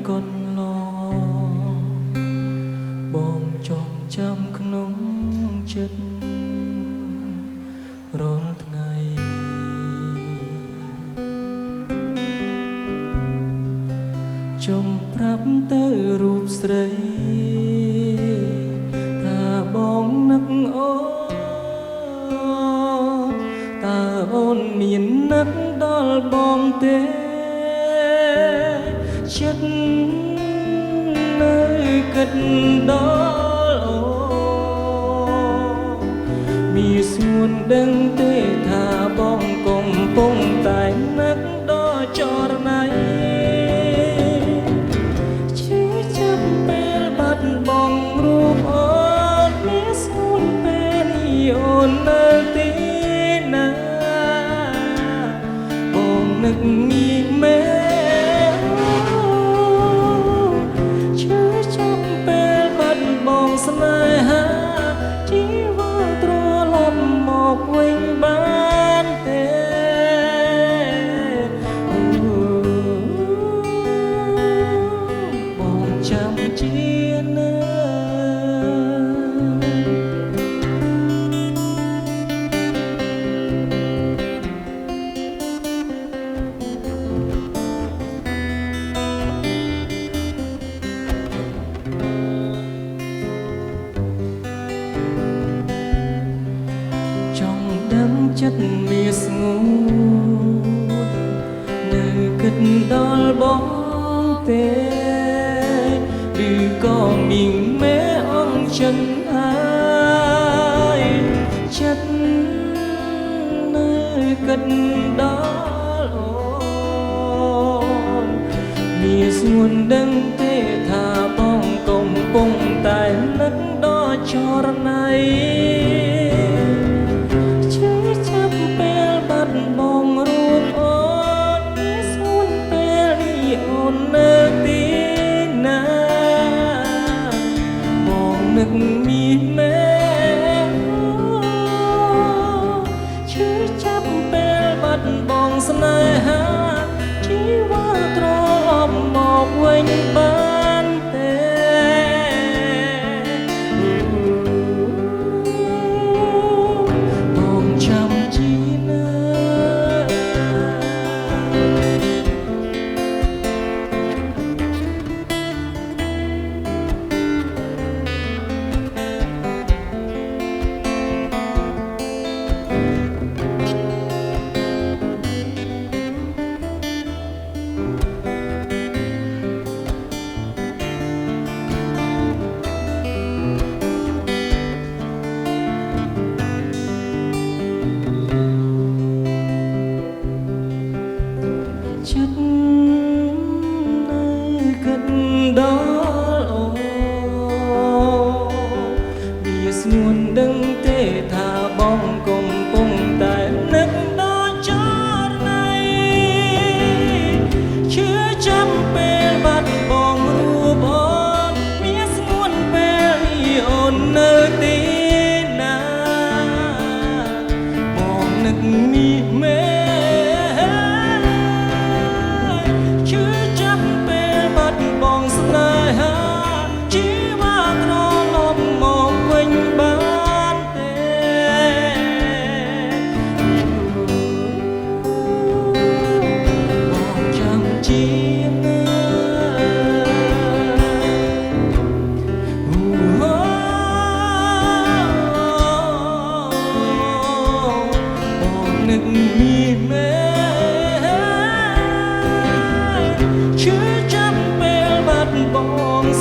កូនឡបងចងចាំក្នុងចិត្តរាល់ថ្ងៃចង់ប្រាប់ទៅរូបស្រីថាបងនឹកអូនតើអូនមាននឹកដល់បងទេចិត្តនៅគិតដល់អូមានស្ងួនដឹងទេថាបងកំពុងតែនឹកដល់ចរណៃឈឺចាប់ពេលបាត់បង់រូបអូនមានស្ងួនពេលអូននៅទីណាបងនឹកមានមែនស្នេហាជីវិតត្រឡប់មកវិញបានទេបងចាំជាណាចិត្តមានស្ងួននៅគិតដល់បងទេឬក៏មានមេអងចិនហើយចិត្តនៅគិតដល់អូនមានស្ងួនដឹងទេថាបងកំពុងតែនឹកដល់ចរណៃបងរូបអូនមានស្ងួនពេលអូននៅទីណាបងនឹកមានមែនឈឺចាប់ពេលបាត់បង់ស្នេហាជីវិតត្រឡប់មកវិញបានទេបងចាំជីចិត្តនៅគិតដល់អូវាស្ងួនដឹងទេថាបងកំពុងតែនឹកដល់ចរណៃឈឺចាំពេលបាត់បង់រូបអូនមានស្ងួនពេលអូននៅទីណាបងនឹកមានមែនស្នេហាជីវិតត្រឡប់មកវិញបានទេបងចាំជាណាបងនឹកមានមែនឈឺចាំពេលបាត់បង់